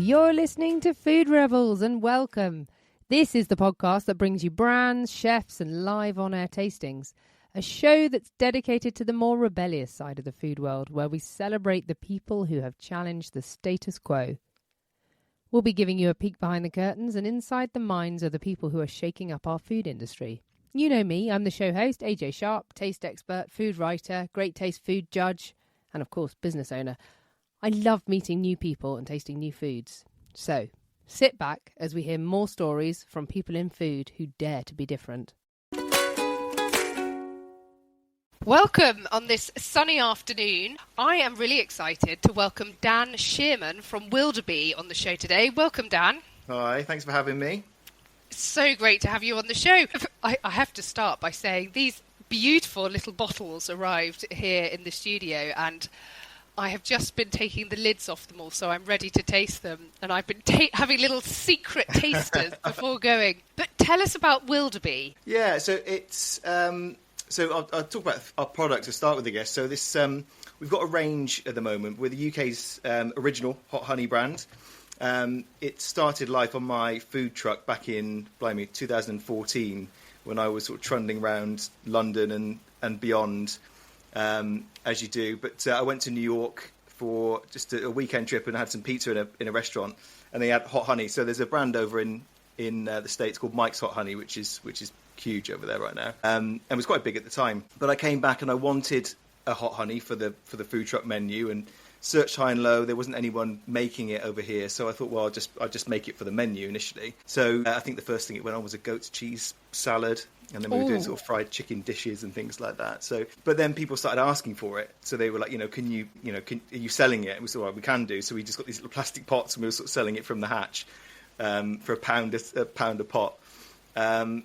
You're listening to Food Rebels, and welcome. This is the podcast that brings you brands, chefs, and live on-air tastings. A show that's dedicated to the more rebellious side of the food world, where we celebrate the people who have challenged the status quo. We'll be giving you a peek behind the curtains and inside the minds of the people who are shaking up our food industry. You know me, I'm the show host, AJ Sharp, taste expert, food writer, great taste food judge, and of course, business owner. I love meeting new people and tasting new foods. So, sit back as we hear more stories from people in food who dare to be different. Welcome on this sunny afternoon. I am really excited to welcome Dan Shearman from WilderBee on the show today. Welcome, Dan. Hi, thanks for having me. So great to have you on the show. I have to start by saying these beautiful little bottles arrived here in the studio, and I have just been taking the lids off them all, so I'm ready to taste them. And I've been having little secret tasters before going. But tell us about WilderBee. Yeah, so it's so I'll talk about our product to start with, I guess. So this we've got a range at the moment. We're the UK's original hot honey brand. It started life on my food truck back in 2014 when I was sort of trundling around London and beyond. As you do, but I went to New York for just a weekend trip and had some pizza in a restaurant, and they had hot honey. So there's a brand over in the States called Mike's Hot Honey, which is huge over there right now, and was quite big at the time. But I came back and I wanted a hot honey for the food truck menu, and searched high and low. There wasn't anyone making it over here, so I thought, well, I'll just make it for the menu initially. So I think the first thing it went on was a goat's cheese salad. And then we were doing sort of fried chicken dishes and things like that. So, but then people started asking for it. So they were like, are you selling it? And we said, well, we can do. So we just got these little plastic pots and we were sort of selling it from the hatch for a pound a pot. And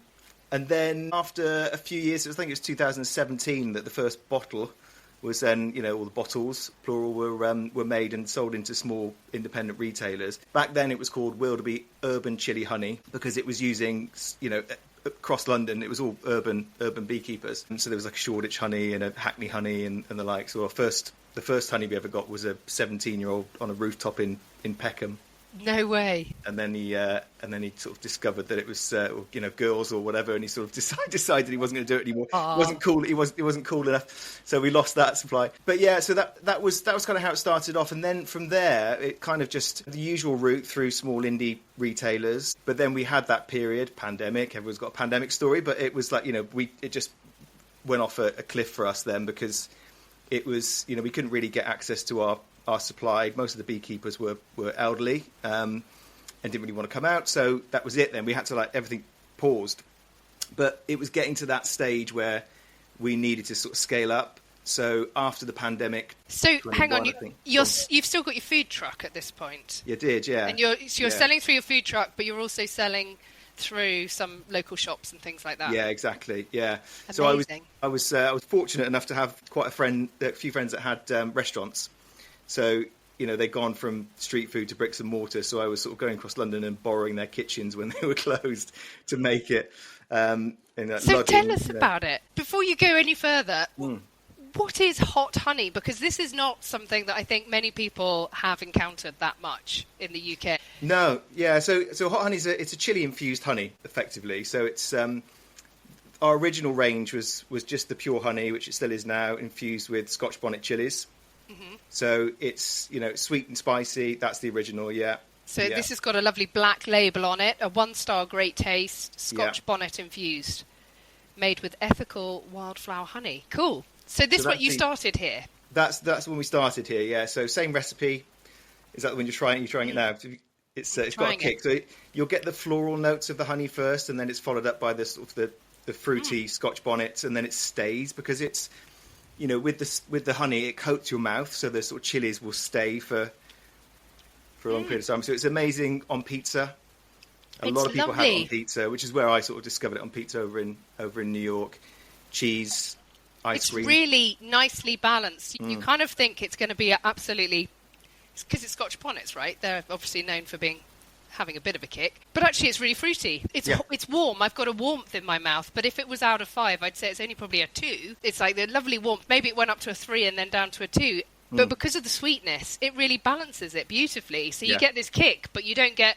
then after a few years, I think it was 2017 that the first bottle was then, all the bottles, plural, were made and sold into small independent retailers. Back then it was called WilderBee Urban Chili Honey because it was using, across London, it was all urban beekeepers. And so there was like a Shoreditch honey and a Hackney honey and the like. So the first honey we ever got was a 17-year-old on a rooftop in Peckham. No way. And then he sort of discovered that it was girls or whatever, and he sort of decided he wasn't going to do it anymore. It wasn't cool. It wasn't cool enough. So we lost that supply. But yeah, so that was kind of how it started off, and then from there it kind of just the usual route through small indie retailers. But then we had that period, pandemic. Everyone's got a pandemic story, but it was like it just went off a cliff for us then because it was we couldn't really get access to our supply. Most of the beekeepers were elderly and didn't really want to come out, so that was it then. We had to everything paused. But it was getting to that stage where we needed to sort of scale up. So after the pandemic... So hang on, you've still got your food truck at this point? You did, yeah. And you're selling through your food truck, but you're also selling through some local shops and things like that? Yeah, exactly, yeah. Amazing. So I was fortunate enough to have a few friends that had restaurants. So, they'd gone from street food to bricks and mortar. So I was sort of going across London and borrowing their kitchens when they were closed to make it. So tell us about it. Before you go any further, what is hot honey? Because this is not something that I think many people have encountered that much in the UK. No, yeah. So hot honey it's a chili infused honey, effectively. So it's our original range was just the pure honey, which it still is now, infused with Scotch bonnet chilies. Mm-hmm. So it's sweet and spicy. That's the original, yeah. So this has got a lovely black label on it, a 1-star great taste, Scotch bonnet infused, made with ethical wildflower honey. Cool. So this is what you started here. That's when we started here, yeah. So same recipe. Is that when you're trying it now? It's got a kick. So you'll get the floral notes of the honey first, and then it's followed up by the sort of the fruity Scotch bonnet, and then it stays because it's with the honey, it coats your mouth, so the sort of chilies will stay for a long period of time. So it's amazing on pizza. A lot of people have it on pizza, which is where I sort of discovered it on pizza over in New York. Cheese, ice cream. It's really nicely balanced. You kind of think it's going to be absolutely... Because it's Scotch bonnets, right? They're obviously known for having a bit of a kick. But actually, it's really fruity. It's warm. I've got a warmth in my mouth. But if it was out of 5, I'd say it's only probably a 2. It's like the lovely warmth. Maybe it went up to a 3 and then down to a 2. but because of the sweetness, it really balances it beautifully. So you get this kick, but you don't get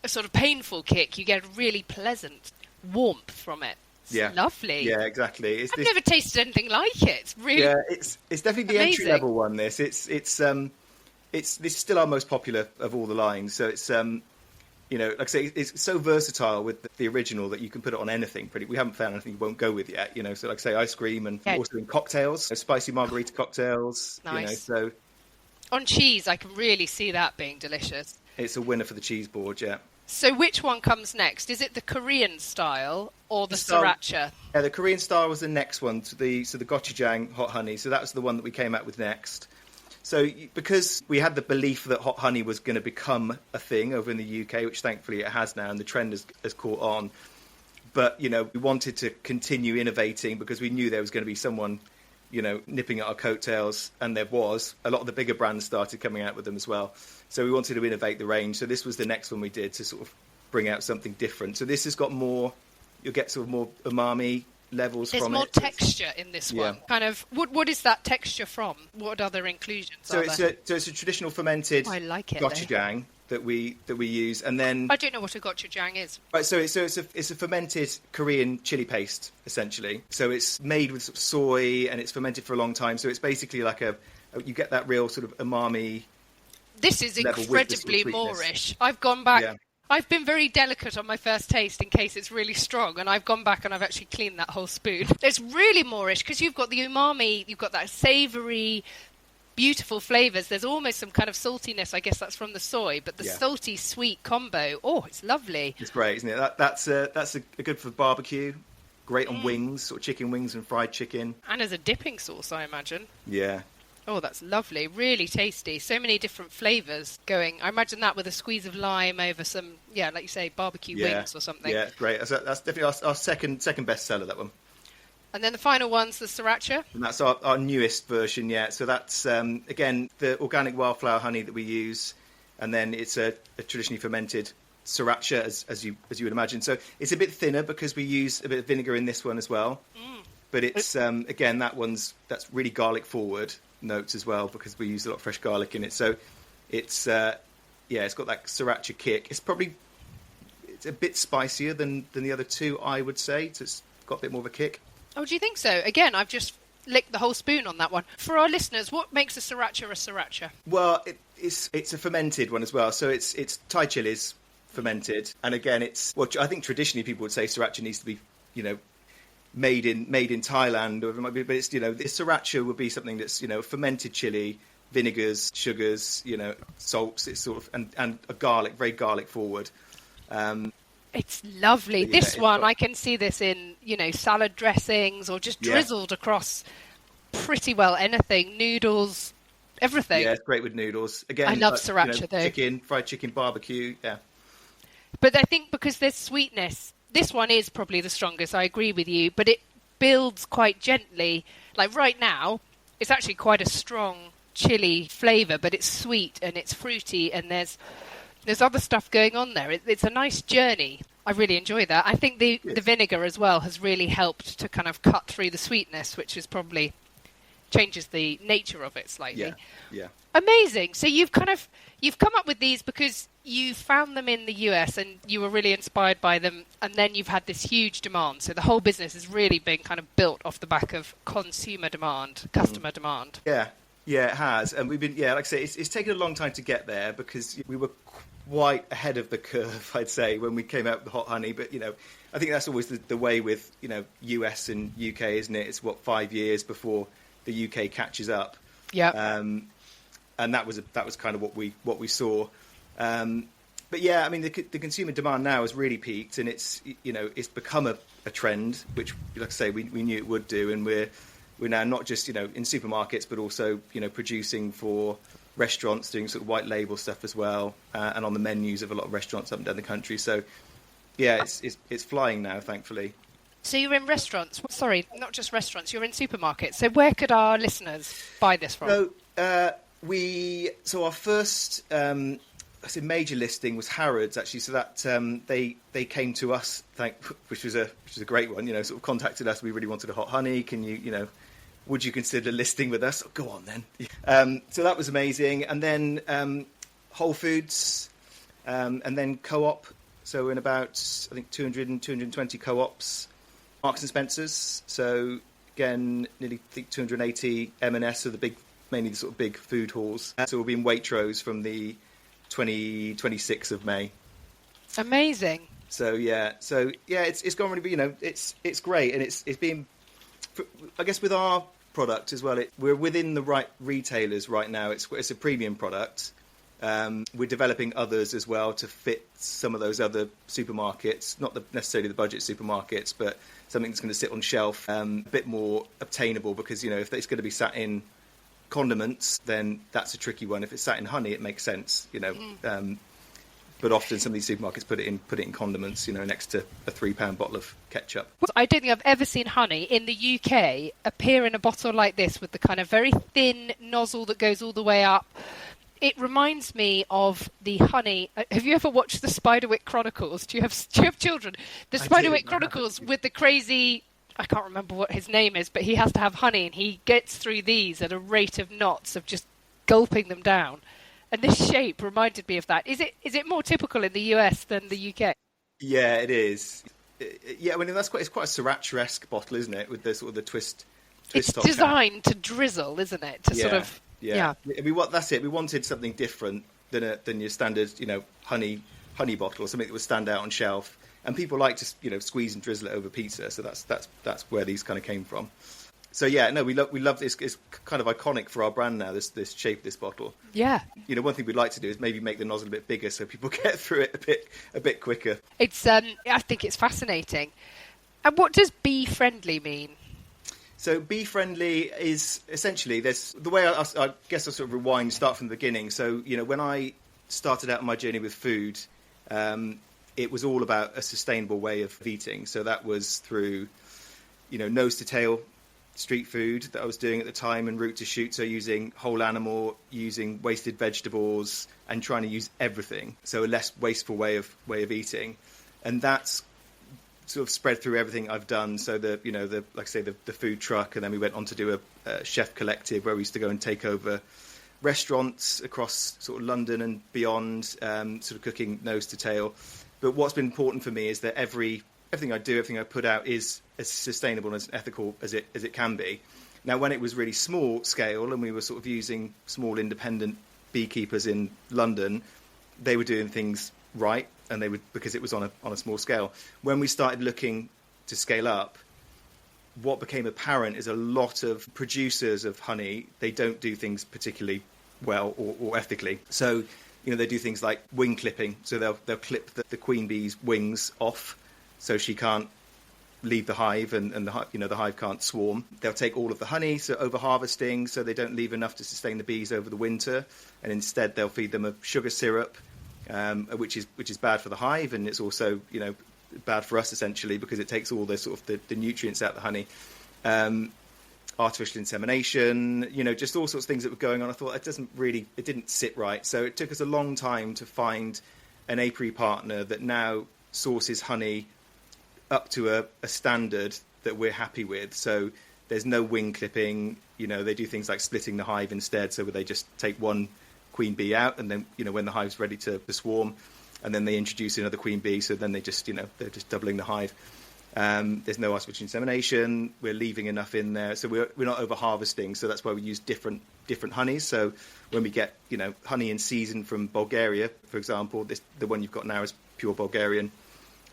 a sort of painful kick. You get a really pleasant warmth from it. It's lovely. Yeah, exactly. I've never tasted anything like it. It's really it's definitely the entry level one. This this is still our most popular of all the lines. So it's like I say, it's so versatile with the original that you can put it on anything. We haven't found anything you won't go with yet. So like I say, ice cream and also in cocktails, spicy margarita cocktails. Nice. So on cheese, I can really see that being delicious. It's a winner for the cheese board. Yeah. So which one comes next? Is it the Korean style or the sriracha? Yeah, the Korean style was the next one. So the gochujang hot honey. So that was the one that we came out with next. So because we had the belief that hot honey was going to become a thing over in the UK, which thankfully it has now, and the trend has caught on. But, we wanted to continue innovating because we knew there was going to be someone, nipping at our coattails. And there was. A lot of the bigger brands started coming out with them as well. So we wanted to innovate the range. So this was the next one we did to sort of bring out something different. So this has got more, you'll get sort of more umami levels from it. There's more texture in this one. Kind of, what is that texture from? What other inclusions are there? So it's a traditional fermented gochujang that we use, and then I don't know what a gochujang is. Right, so it's a fermented Korean chili paste essentially. So it's made with sort of soy and it's fermented for a long time. So it's basically like you get that real sort of umami. This is incredibly Moorish. I've gone back. Yeah. I've been very delicate on my first taste in case it's really strong, and I've gone back and I've actually cleaned that whole spoon. It's really Moorish because you've got the umami, you've got that savoury, beautiful flavours. There's almost some kind of saltiness. I guess that's from the soy, but the salty sweet combo. Oh, it's lovely. It's great, isn't it? That's a good for barbecue. Great on wings, sort of chicken wings and fried chicken. And as a dipping sauce, I imagine. Yeah. Oh, that's lovely. Really tasty. So many different flavours going. I imagine that with a squeeze of lime over some, like you say, barbecue wings or something. Yeah, great. That's definitely our second best seller, that one. And then the final one's the sriracha. And that's our newest version, So that's, again, the organic wildflower honey that we use. And then it's a traditionally fermented sriracha, as you would imagine. So it's a bit thinner because we use a bit of vinegar in this one as well. But it's, again, that's really garlic forward notes as well because we use a lot of fresh garlic in it. So it's it's got that sriracha kick. It's a bit spicier than the other two, I would say. So it's got a bit more of a kick. Oh, do you think so? Again, I've just licked the whole spoon on that one. For our listeners, what makes a sriracha? Well, it's a fermented one as well. So it's Thai chilies fermented, and again, I think traditionally people would say sriracha needs to be made in Thailand, or it might be, but it's this sriracha would be something that's fermented chili, vinegars, sugars, salts. It's sort of and a garlic, very garlic forward. It's lovely. This one, I can see this in salad dressings or just drizzled across pretty well anything, noodles, everything. Yeah, it's great with noodles. Again, I love sriracha though. Fried chicken, barbecue. Yeah. But I think because there's sweetness. This one is probably the strongest, I agree with you, but it builds quite gently. Like right now, it's actually quite a strong chili flavour, but it's sweet and it's fruity and there's other stuff going on there. It's a nice journey. I really enjoy that. I think the vinegar as well has really helped to kind of cut through the sweetness, which is probably changes the nature of it slightly. Yeah. Amazing. So you've come up with these because you found them in the US and you were really inspired by them, and then you've had this huge demand. So the whole business has really been kind of built off the back of consumer demand, customer demand. Yeah, it has. And we've been, like I say, it's taken a long time to get there because we were quite ahead of the curve, I'd say, when we came out with the hot honey. But, I think that's always the way with, US and UK, isn't it? It's 5 years before the UK catches up. Yeah. And that was kind of what we saw. But yeah, I mean, the consumer demand now has really peaked, and it's become a trend, which, like I say, we knew it would do, and we're now not just in supermarkets, but also producing for restaurants, doing sort of white label stuff as well, and on the menus of a lot of restaurants up and down the country. So yeah, it's flying now, thankfully. So you're in restaurants? Sorry, not just restaurants. You're in supermarkets. So where could our listeners buy this from? So our first major listing was Harrods, actually. So that they came to us, which was a great one. Sort of contacted us. We really wanted a hot honey. Can you would you consider listing with us? Oh, go on then. So that was amazing. And then Whole Foods, and then Co-op. So in about, I think, 200 and 220 Co-ops. Marks and Spencer's. So again, nearly, I think, 280 M&S, so mainly the sort of big food halls. So we'll be in Waitrose from the 26th of May. Amazing. So it's gone really, it's great, and it's been, I guess, with our product as well. We're within the right retailers right now. It's a premium product. We're developing others as well to fit some of those other supermarkets, not necessarily the budget supermarkets, but something that's going to sit on shelf, a bit more obtainable, because if it's going to be sat in condiments, then that's a tricky one. If it's sat in honey, it makes sense, but often some of these supermarkets put it in condiments, next to a £3 bottle of ketchup. I don't think I've ever seen honey in the UK appear in a bottle like this with the kind of very thin nozzle that goes all the way up. It reminds me of the honey. Have you ever watched the Spiderwick Chronicles? Do you have children? The Spiderwick Chronicles with the crazy, I can't remember what his name is, but he has to have honey, and he gets through these at a rate of knots of just gulping them down. And this shape reminded me of that. Is it more typical in the US than the UK? Yeah, it is. Yeah, I mean, it's quite a Sriracha-esque bottle, isn't it? With the sort of the twist. It's designed to drizzle, isn't it? Yeah. That's it. We wanted something different than your standard, honey bottle, or something that would stand out on shelf. And people like to, squeeze and drizzle it over pizza. So that's where these kind of came from. So we love this. It's kind of iconic for our brand now. This shape of this bottle. Yeah. One thing we'd like to do is maybe make the nozzle a bit bigger so people get through it a bit quicker. It's I think it's fascinating. And what does bee friendly mean? So bee friendly is essentially the way I guess I'll sort of rewind, start from the beginning. So when I started out on my journey with food, it was all about a sustainable way of eating. So that was through nose to tail street food that I was doing at the time, and root to shoot, so using whole animal, using wasted vegetables, and trying to use everything, so a less wasteful way of eating. And that's sort of spread through everything I've done. So the food truck, and then we went on to do a chef collective where we used to go and take over restaurants across sort of London and beyond, sort of cooking nose to tail. But what's been important for me is that everything I do, everything I put out is as sustainable and as ethical as it can be. Now, when it was really small scale and we were sort of using small independent beekeepers in London, they were doing things right, and they would, because it was on a small scale. When we started looking to scale up, what became apparent is a lot of producers of honey, they don't do things particularly well or ethically. So, they do things like wing clipping. So they'll clip the queen bee's wings off, so she can't leave the hive, and the hive can't swarm. They'll take all of the honey, so over harvesting, so they don't leave enough to sustain the bees over the winter, and instead they'll feed them a sugar syrup, which is bad for the hive, and it's also bad for us essentially, because it takes all the sort of the nutrients out of the honey. Artificial insemination, just all sorts of things that were going on. I thought it didn't sit right. So it took us a long time to find an apiary partner that now sources honey up to a standard that we're happy with. So there's no wing clipping. They do things like splitting the hive instead, so they just take one queen bee out, and then when the hive's ready to swarm, and then they introduce another queen bee, so then they're just doubling the hive. There's no artificial insemination. We're leaving enough in there, so we're not over harvesting. So that's why we use different honeys. So when we get honey in season from Bulgaria, for example, the one you've got now is pure Bulgarian.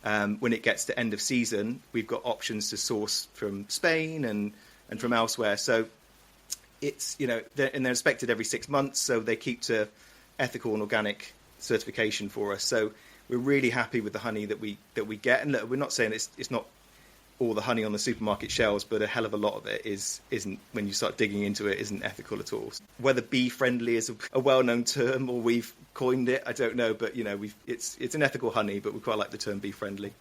When it gets to end of season, we've got options to source from Spain and from elsewhere. So it's they're inspected every 6 months, so they keep to ethical and organic certification for us. So we're really happy with the honey that we get. And look, we're not saying it's not all the honey on the supermarket shelves, but a hell of a lot of it isn't, when you start digging into it, isn't ethical at all. Whether bee friendly is a well-known term or we've coined it, I don't know, but it's an ethical honey, but we quite like the term bee friendly.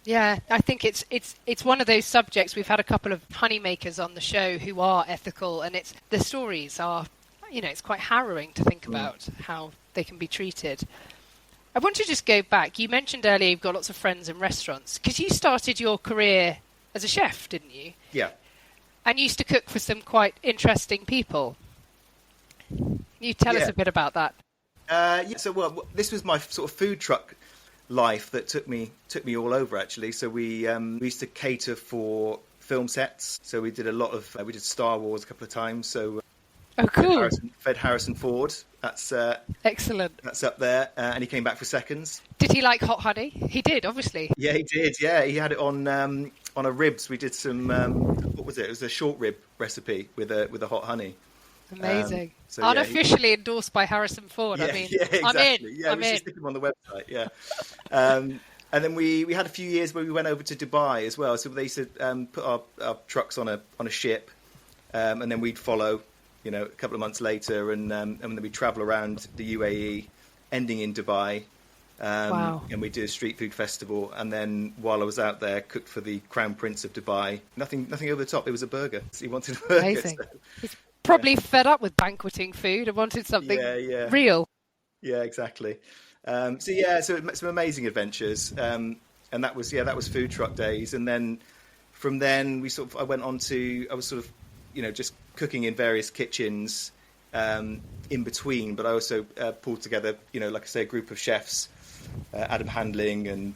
Yeah, I think it's one of those subjects. We've had a couple of honey makers on the show who are ethical, and the stories are, it's quite harrowing to think about how they can be treated. I want to just go back. You mentioned earlier you've got lots of friends in restaurants, because you started your career as a chef, didn't you? Yeah. And you used to cook for some quite interesting people. Can you tell us a bit about that? So this was my sort of food truck life that took me all over, actually. So we used to cater for film sets. So we did a lot of we did Star Wars a couple of times. So oh, cool. Fed Harrison Ford. That's excellent. That's up there, and he came back for seconds. Did he like hot honey? He did, obviously. Yeah, he did. Yeah, he had it on a ribs. We did some what was it? It was a short rib recipe with a hot honey. Amazing. Unofficially endorsed by Harrison Ford. Yeah, I mean, yeah, exactly. I'm in. Yeah, we should stick him on the website. Yeah. And then we had a few years where we went over to Dubai as well. So they used to put our trucks on a ship, and then we'd follow, a couple of months later, and then we'd travel around the UAE, ending in Dubai. Wow. And we did a street food festival, and then while I was out there, cooked for the Crown Prince of Dubai. Nothing over the top. It was a burger. He wanted a burger. Amazing. So. He's probably fed up with banqueting food and wanted something real. Yeah, exactly. So some amazing adventures, and that was food truck days. And then from then I went on to, I was sort of, just cooking in various kitchens in between. But I also pulled together, like I say, a group of chefs, Adam Handling and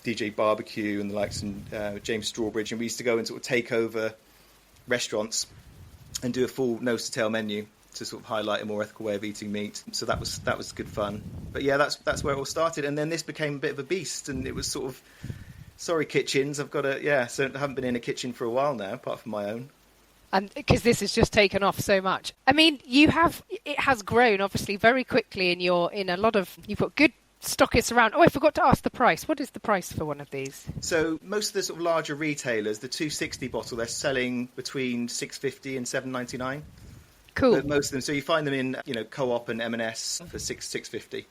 DJ Barbecue and the likes, and James Strawbridge, and we used to go and sort of take over restaurants and do a full nose to tail menu to sort of highlight a more ethical way of eating meat. So that was good fun. But yeah, that's where it all started. And then this became a bit of a beast, and it was sort of, sorry kitchens, so I haven't been in a kitchen for a while now, apart from my own. And because this has just taken off so much. I mean, it has grown obviously very quickly, and you've got good stockists around. Oh, I forgot to ask the price. What is the price for one of these? So most of the sort of larger retailers, the 260 bottle, they're selling between $6.50 and $7.99. Cool. But most of them, so you find them in Co-op and M&S for $6.50.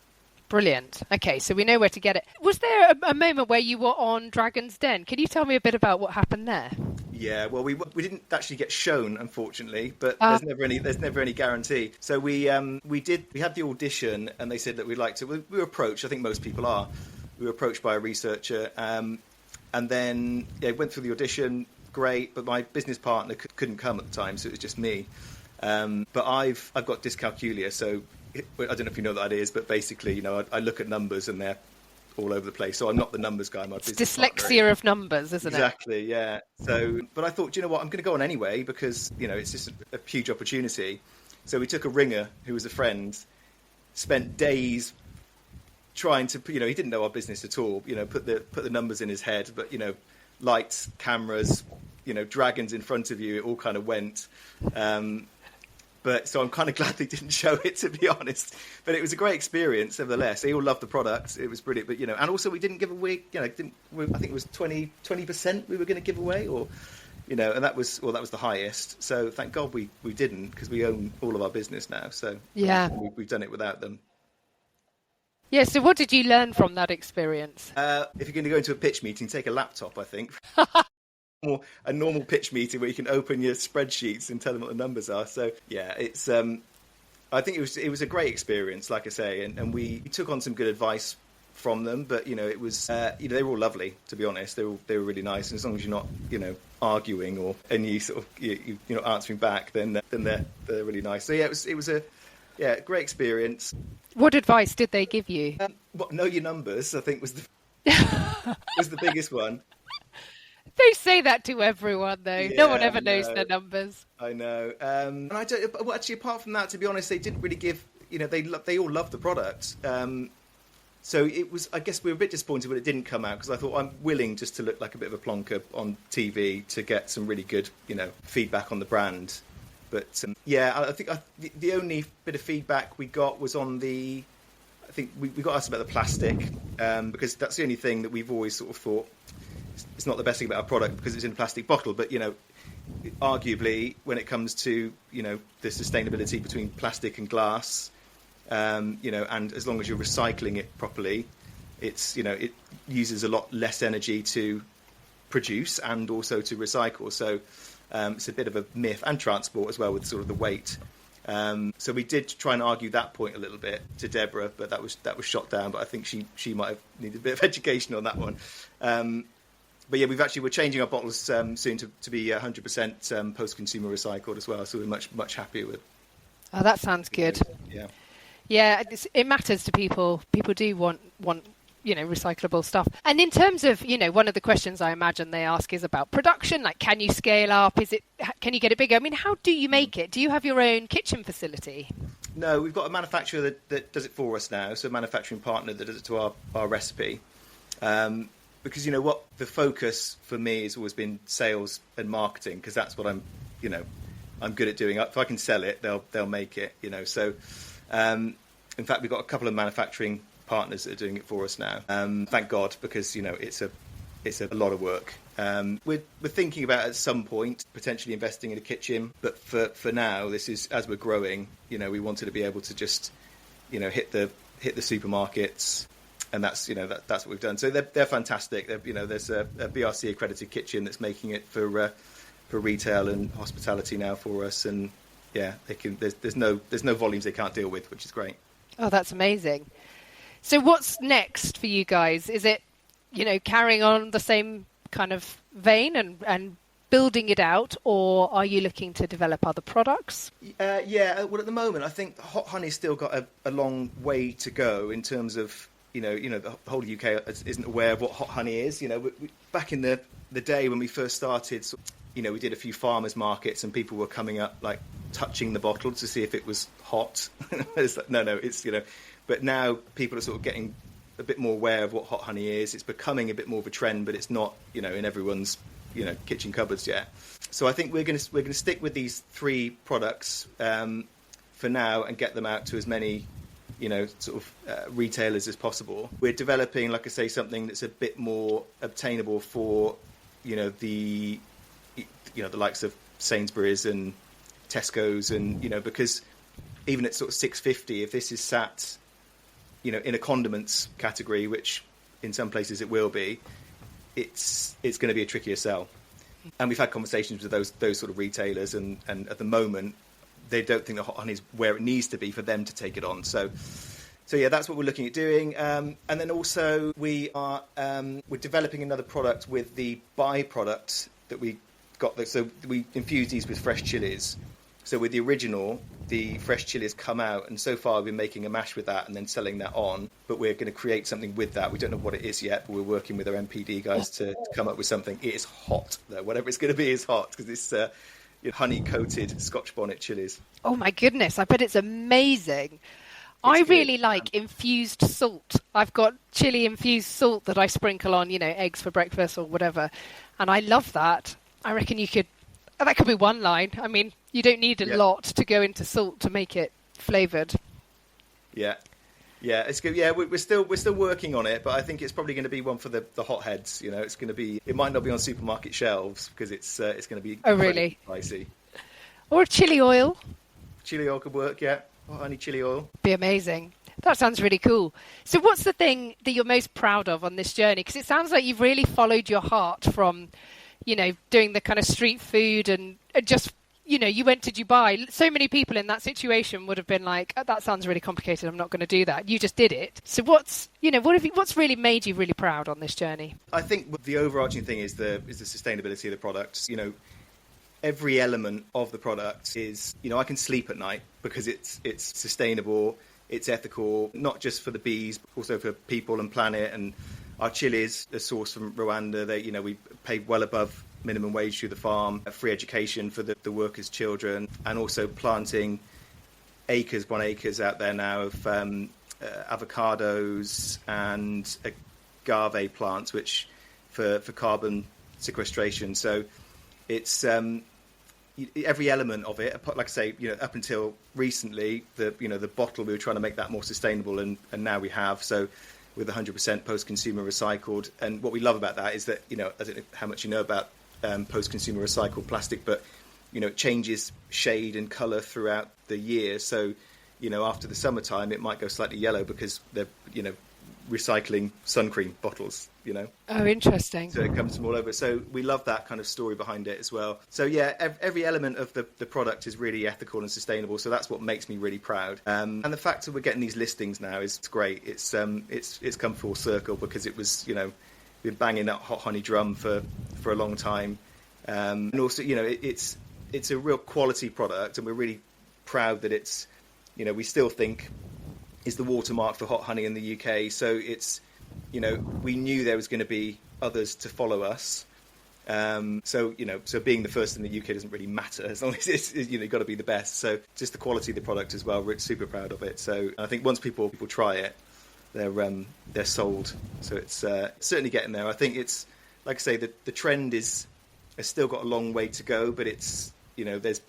Brilliant. Okay, so we know where to get it. Was there a moment where you were on Dragon's Den? Can you tell me a bit about what happened there? Yeah, well, we didn't actually get shown, unfortunately, but there's never any guarantee. So we had the audition, and they said that we'd like to. We were approached. I think most people are. We were approached by a researcher, and then went through the audition. Great, but my business partner couldn't come at the time, so it was just me. But I've got dyscalculia, so I don't know if you know what that is, but basically, I look at numbers and they're all over the place. So I'm not the numbers guy. It's dyslexia of numbers, isn't it? Exactly, yeah. So, but I thought, I'm going to go on anyway because, it's just a huge opportunity. So we took a ringer who was a friend, spent days trying to, he didn't know our business at all, put the numbers in his head, but, lights, cameras, dragons in front of you, it all kind of went. But so I'm kind of glad they didn't show it, to be honest. But it was a great experience, nevertheless. They all loved the product. It was brilliant. But, and also we didn't give away, I think it was 20% we were going to give away, or, and that was the highest. So thank God we didn't, because we own all of our business now. So yeah, we've done it without them. Yeah, so what did you learn from that experience? If you're going to go into a pitch meeting, take a laptop, I think. A normal pitch meeting where you can open your spreadsheets and tell them what the numbers are. So yeah, it's I think it was a great experience, like I say, and we took on some good advice from them. But it was they were all lovely, to be honest. They were really nice, and as long as you're not arguing and you sort of you're not answering back, then they're really nice. So yeah, it was a great experience. What advice did they give you? Know your numbers, I think was the was the biggest one. They say that to everyone, though. Yeah, no one ever knows their numbers. I know. And I don't. Well, actually, apart from that, to be honest, they didn't really give. They all loved the product. So it was. I guess we were a bit disappointed when it didn't come out, because I thought I'm willing just to look like a bit of a plonker on TV to get some really good, feedback on the brand. But I think the only bit of feedback we got was on the. I think we got asked about the plastic, because that's the only thing that we've always sort of thought. It's not the best thing about our product because it's in a plastic bottle, but arguably when it comes to the sustainability between plastic and glass, and as long as you're recycling it properly, it's it uses a lot less energy to produce and also to recycle. So it's a bit of a myth, and transport as well with sort of the weight. So we did try and argue that point a little bit to Deborah, but that was shot down. But I think she might have needed a bit of education on that one. But yeah, we're changing our bottles soon to be 100% post-consumer recycled as well. So we're much happier with. Oh, that sounds good. Yeah. Yeah, it matters to people. People do want recyclable stuff. And in terms of, one of the questions I imagine they ask is about production. Like, can you scale up? Can you get it bigger? I mean, how do you make it? Do you have your own kitchen facility? No, we've got a manufacturer that does it for us now. So a manufacturing partner that does it to our recipe. Because what the focus for me has always been sales and marketing, because that's what I'm good at doing. If I can sell it, they'll make it. So in fact, we've got a couple of manufacturing partners that are doing it for us now. Thank God, because it's a lot of work. We're thinking about at some point potentially investing in a kitchen, but for now, this is as we're growing. We wanted to be able to just hit the supermarkets. And that's what we've done. So they're fantastic. There's a BRC accredited kitchen that's making it for retail and hospitality now for us. And yeah, they can. There's no volumes they can't deal with, which is great. Oh, that's amazing. So what's next for you guys? Is it carrying on the same kind of vein and building it out, or are you looking to develop other products? Yeah. Well, at the moment, I think hot honey's still got a long way to go in terms of. The whole UK isn't aware of what hot honey is. Back in the day when we first started, we did a few farmers markets and people were coming up like touching the bottle to see if it was hot. It's like, no, it's But now people are sort of getting a bit more aware of what hot honey is. It's becoming a bit more of a trend, but it's not in everyone's kitchen cupboards yet. So I think we're going to stick with these 3 products for now and get them out to as many. Retailers as possible. We're developing, like I say, something that's a bit more obtainable for, the likes of Sainsbury's and Tesco's, and because even at sort of £6.50, if this is sat, in a condiments category, which in some places it will be, it's going to be a trickier sell. And we've had conversations with those sort of retailers, and at the moment. They don't think the hot honey is where it needs to be for them to take it on. So yeah, that's what we're looking at doing. And then also we're developing another product with the byproduct that we got. So we infuse these with fresh chilies. So with the original, the fresh chilies come out, and so far we've been making a mash with that and then selling that on. But we're going to create something with that. We don't know what it is yet, but we're working with our MPD guys to come up with something. It is hot, though. Whatever it's going to be is hot, because it's honey-coated Scotch bonnet chilies. Oh my goodness, I bet it's amazing. I really like infused salt. I've got chili infused salt that I sprinkle on, eggs for breakfast or whatever. And I love that. I reckon that could be one line. I mean, you don't need a lot to go into salt to make it flavoured. Yeah. Yeah, it's good. Yeah, we're still working on it, but I think it's probably going to be one for the hotheads. It's going to be. It might not be on supermarket shelves because it's going to be. Oh, really? Pricey. Or chili oil. Chili oil could work. Yeah, honey chili oil. Be amazing. That sounds really cool. So, what's the thing that you're most proud of on this journey? Because it sounds like you've really followed your heart from, doing the kind of street food and just. You went to Dubai. So many people in that situation would have been like, oh, that sounds really complicated. I'm not going to do that. You just did it. So what's really made you really proud on this journey? I think the overarching thing is the sustainability of the products. Every element of the product is, I can sleep at night because it's sustainable, it's ethical, not just for the bees, but also for people and planet. And our chilies are sourced from Rwanda. We pay well above minimum wage through the farm, free education for the workers' children, and also planting acres upon acres out there now of avocados and agave plants, which for carbon sequestration. So it's every element of it. Like I say, up until recently, the bottle, we were trying to make that more sustainable, and now we have. So with 100% post-consumer recycled, and what we love about that is that I don't know how much you know about post-consumer recycled plastic, but it changes shade and colour throughout the year. So after the summertime, it might go slightly yellow because they're recycling sun cream bottles. Oh, interesting. So it comes from all over. So we love that kind of story behind it as well. So yeah, every element of the product is really ethical and sustainable. So that's what makes me really proud. And the fact that we're getting these listings now is great. It's come full circle because it was been banging that hot honey drum for a long time. And also, it's a real quality product, and we're really proud that it's, we still think is the watermark for hot honey in the UK. So it's, we knew there was going to be others to follow us. So being the first in the UK doesn't really matter, as long as it's, you've got to be the best. So just the quality of the product as well, we're super proud of it. So I think once people try it, they're sold. So it's certainly getting there. I think it's, like I say, the trend has still got a long way to go, but it's, there's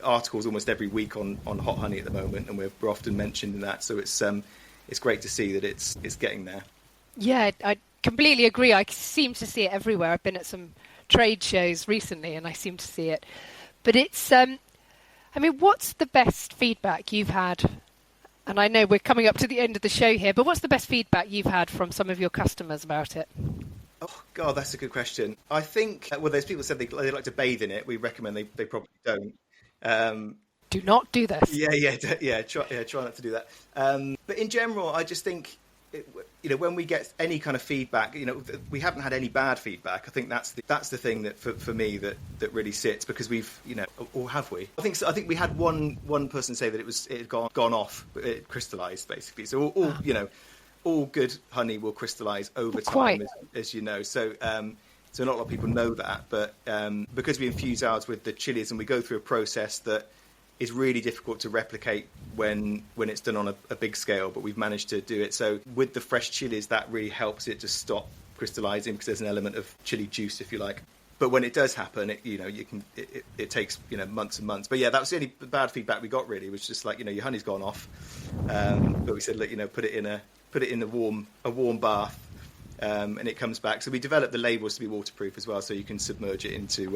articles almost every week on hot honey at the moment, and we're often mentioned in that. So it's great to see that it's getting there. Yeah, I completely agree. I seem to see it everywhere. I've been at some trade shows recently and I seem to see it. But it's, what's the best feedback you've had? And I know we're coming up to the end of the show here, but what's the best feedback you've had from some of your customers about it? Oh, God, that's a good question. I think, there's people said they like to bathe in it. We recommend they probably don't. Do not do this. Try not to do that. But in general, I just think, when we get any kind of feedback, we haven't had any bad feedback. I think that's the thing that for me that really sits, because we've, or have we? I think so. I think we had one person say that it had gone off, but it crystallized basically. So all good honey will crystallize over time, as you know. So not a lot of people know that, but because we infuse ours with the chilies and we go through a process that is really difficult to replicate when it's done on a big scale, but we've managed to do it. So with the fresh chilies, that really helps it to stop crystallizing, because there's an element of chili juice, if you like. But when it does happen, it takes months and months. But yeah, that was the only bad feedback we got, really, was just like, your honey's gone off. But we said, look, put it in a warm bath, and it comes back. So we developed the labels to be waterproof as well, so you can submerge it into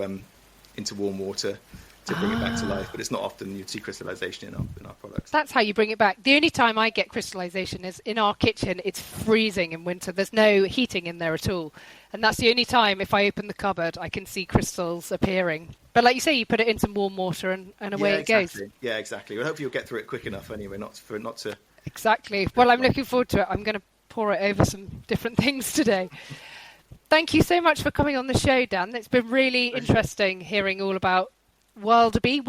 warm water to bring it back to life. But it's not often you'd see crystallization in our products. That's how you bring it back. The only time I get crystallization is in our kitchen. It's freezing in winter. There's no heating in there at all. And that's the only time, if I open the cupboard, I can see crystals appearing. But like you say, you put it in some warm water and away it goes. Yeah, exactly. Well, hopefully you'll get through it quick enough anyway, not to... Exactly. Well, I'm looking forward to it. I'm going to pour it over some different things today. Thank you so much for coming on the show, Dan. It's been really interesting hearing all about WilderBee.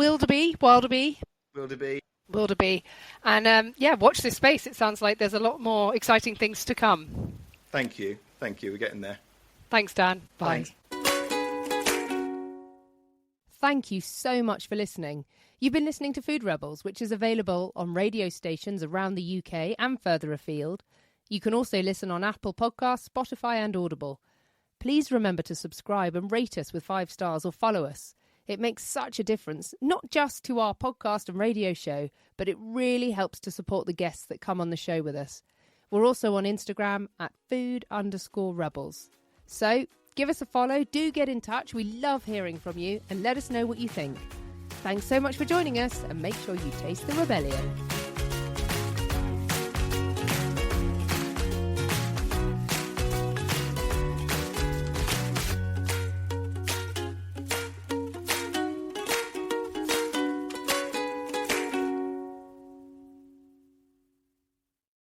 And watch this space. It sounds like there's a lot more exciting things to come. Thank you. We're getting there. Thanks, Dan. Bye. Thanks. Thank you so much for listening. You've been listening to Food Rebels, which is available on radio stations around the UK and further afield. You can also listen on Apple Podcasts, Spotify and Audible. Please remember to subscribe and rate us with 5 stars or follow us. It makes such a difference, not just to our podcast and radio show, but it really helps to support the guests that come on the show with us. We're also on Instagram at food_rebels. So give us a follow, do get in touch. We love hearing from you, and let us know what you think. Thanks so much for joining us, and make sure you taste the rebellion.